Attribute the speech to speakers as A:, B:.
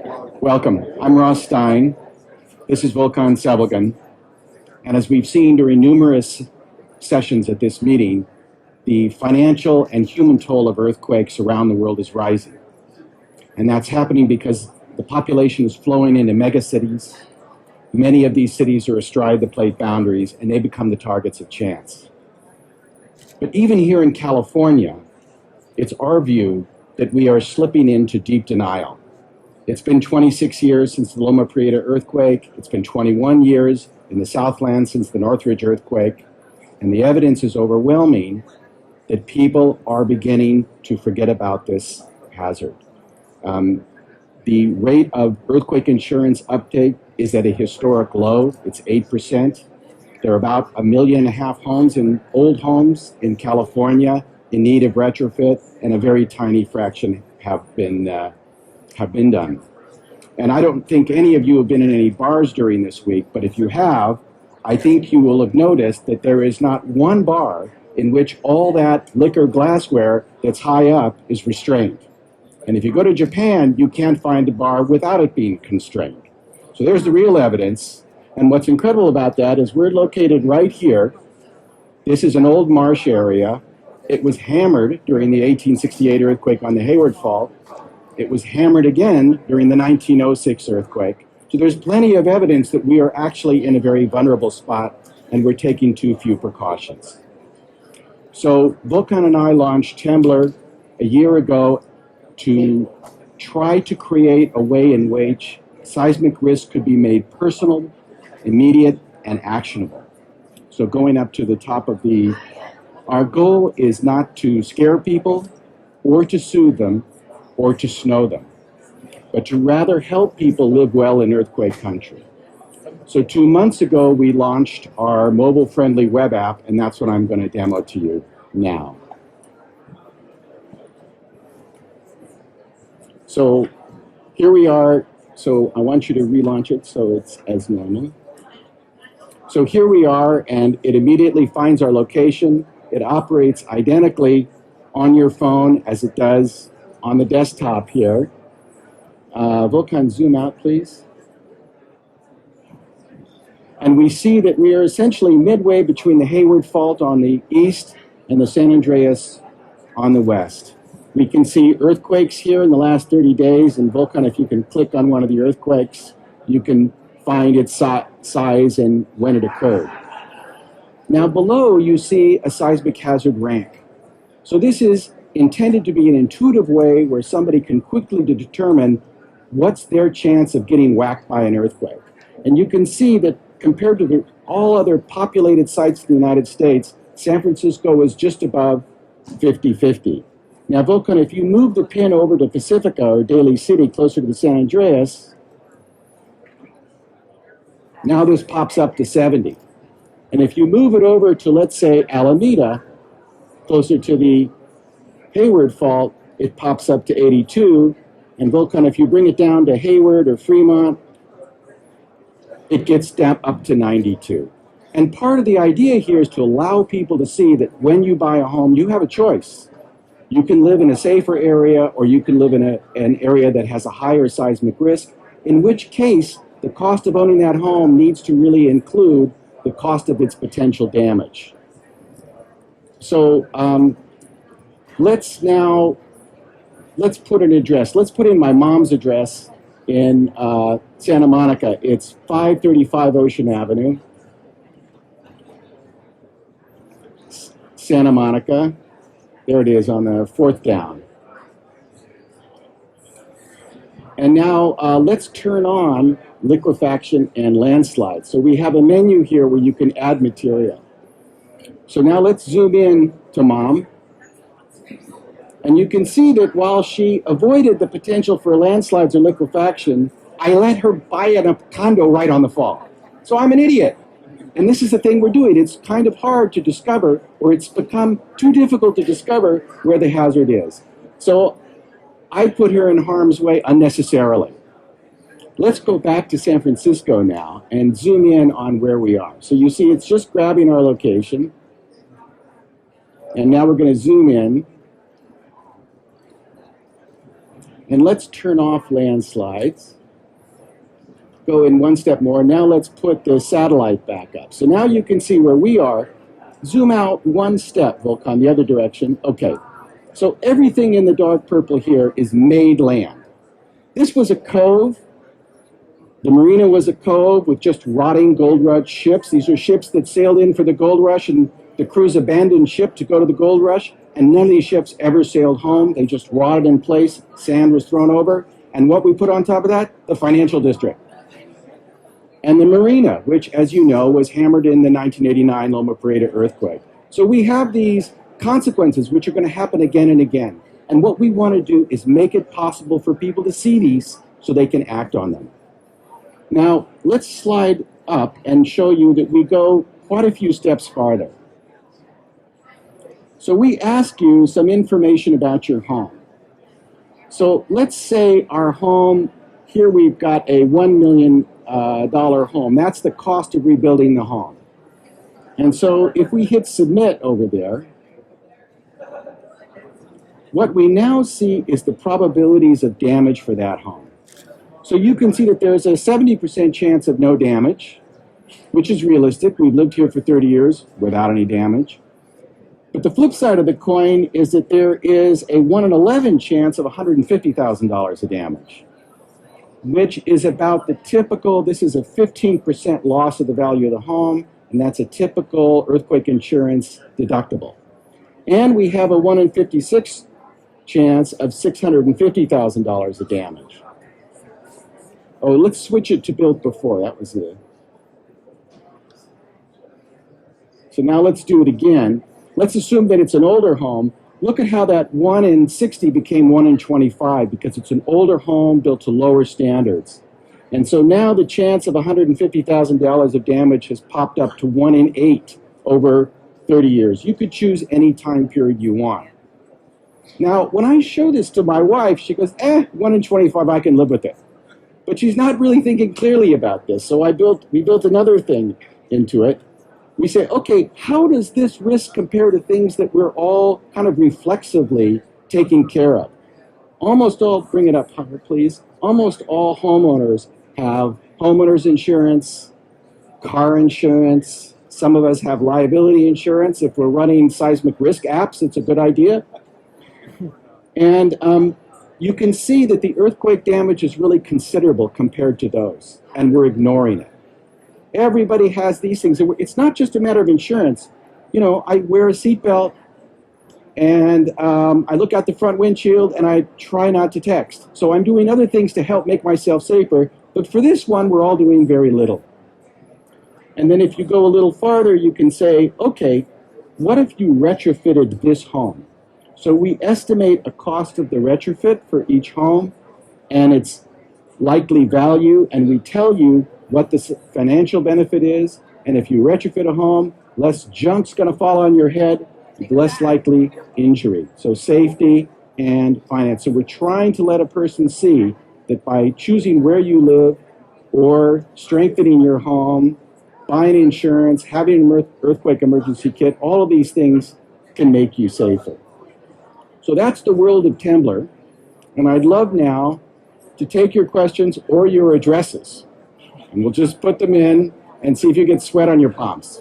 A: Welcome. I'm Ross Stein. This is Volkan Sevilgen. And as we've seen during numerous sessions at this meeting, the financial and human toll of earthquakes around the world is rising. And that's happening because the population is flowing into megacities. Many of these cities are astride the plate boundaries, and they become the targets of chance. But even here in California, it's our view that we are slipping into deep denial. It's been 26 years since the Loma Prieta earthquake. It's been 21 years in the Southland since the Northridge earthquake. And the evidence is overwhelming that people are beginning to forget about this hazard. The rate of earthquake insurance uptake is at a historic low. It's 8%. There are about 1.5 million homes in old homes in California in need of retrofit, and a very tiny fraction have been done. And I don't think any of you have been in any bars during this week, but if you have, I think you will have noticed that there is not one bar in which all that liquor glassware that's high up is restrained. And if you go to Japan, you can't find a bar without it being constrained. So there's the real evidence. And what's incredible about that is we're located right here. This is an old marsh area. It was hammered during the 1868 earthquake on the Hayward Fault. It was hammered again during the 1906 earthquake. So there's plenty of evidence that we are actually in a very vulnerable spot, and we're taking too few precautions. So Volkan and I launched Temblor a year ago to try to create a way in which seismic risk could be made personal, immediate, and actionable. So going up to the top of our goal is not to scare people or to soothe them or to snow them, but to rather help people live well in earthquake country. So 2 months ago, we launched our mobile-friendly web app, and that's what I'm going to demo to you now. So here we are. So I want you to relaunch it so it's as normal. So here we are, and it immediately finds our location. It operates identically on your phone as it does on the desktop here. Volkan, zoom out, please. And we see that we are essentially midway between the Hayward Fault on the east and the San Andreas on the west. We can see earthquakes here in the last 30 days, and Volkan, if you can click on one of the earthquakes, you can find its size and when it occurred. Now below, you see a seismic hazard rank. So this is intended to be an intuitive way where somebody can quickly determine what's their chance of getting whacked by an earthquake. And you can see that compared to all other populated sites in the United States, San Francisco is just above 50-50. Now, Volkan, if you move the pin over to Pacifica or Daly City, closer to the San Andreas, now this pops up to 70. And if you move it over to, let's say, Alameda, closer to the Hayward Fault, it pops up to 82. And Volkan, if you bring it down to Hayward or Fremont, it gets down up to 92. And part of the idea here is to allow people to see that when you buy a home, you have a choice. You can live in a safer area, or you can live in an area that has a higher seismic risk, in which case the cost of owning that home needs to really include the cost of its potential damage. So let's put an address. Let's put in my mom's address in Santa Monica. It's 535 Ocean Avenue, Santa Monica. There it is on the fourth down. And now let's turn on liquefaction and landslide. So we have a menu here where you can add material. So now let's zoom in to Mom. And you can see that while she avoided the potential for landslides or liquefaction, I let her buy a condo right on the fault. So I'm an idiot. And this is the thing we're doing. It's kind of hard to discover, or it's become too difficult to discover where the hazard is. So I put her in harm's way unnecessarily. Let's go back to San Francisco now and zoom in on where we are. So you see it's just grabbing our location. And now we're going to zoom in. And let's turn off landslides. Go in one step more. Now let's put the satellite back up. So now you can see where we are. Zoom out one step, Volkan, the other direction. Okay. So everything in the dark purple here is made land. This was a cove. The marina was a cove with just rotting gold rush ships. These are ships that sailed in for the gold rush, and the crews abandoned ship to go to the gold rush, and none of these ships ever sailed home. They just rotted in place. Sand was thrown over. And what we put on top of that? The financial district. And the marina, which, as you know, was hammered in the 1989 Loma Prieta earthquake. So we have these consequences which are going to happen again and again. And what we want to do is make it possible for people to see these so they can act on them. Now, let's slide up and show you that we go quite a few steps farther. So we ask you some information about your home. So let's say our home, here we've got a $1 million home. That's the cost of rebuilding the home. And so if we hit submit over there, what we now see is the probabilities of damage for that home. So you can see that there's a 70% chance of no damage, which is realistic. We've lived here for 30 years without any damage. But the flip side of the coin is that there is a 1 in 11 chance of $150,000 of damage, which is about the typical, this is a 15% loss of the value of the home, and that's a typical earthquake insurance deductible. And we have a 1 in 56 chance of $650,000 of damage. Oh, let's switch it to built before. That was it. So now let's do it again. Let's assume that it's an older home. Look at how that 1 in 60 became 1 in 25 because it's an older home built to lower standards. And so now the chance of $150,000 of damage has popped up to 1 in 8 over 30 years. You could choose any time period you want. Now, when I show this to my wife, she goes, 1 in 25, I can live with it. But she's not really thinking clearly about this. So we built another thing into it. We say, okay, how does this risk compare to things that we're all kind of reflexively taking care of? Almost all, bring it up, please. Almost all homeowners have homeowners insurance, car insurance. Some of us have liability insurance. If we're running seismic risk apps, it's a good idea. And you can see that the earthquake damage is really considerable compared to those, and we're ignoring it. Everybody has these things. It's not just a matter of insurance. You know, I wear a seatbelt, and I look out the front windshield, and I try not to text. So I'm doing other things to help make myself safer. But for this one, we're all doing very little. And then if you go a little farther, you can say, okay, what if you retrofitted this home? So we estimate a cost of the retrofit for each home and its likely value, and we tell you what the financial benefit is. And if you retrofit a home, less junk's going to fall on your head, less likely injury. So safety and finance. So we're trying to let a person see that by choosing where you live or strengthening your home, buying insurance, having an earthquake emergency kit, all of these things can make you safer. So that's the world of Temblor. And I'd love now to take your questions or your addresses. And we'll just put them in and see if you get sweat on your palms.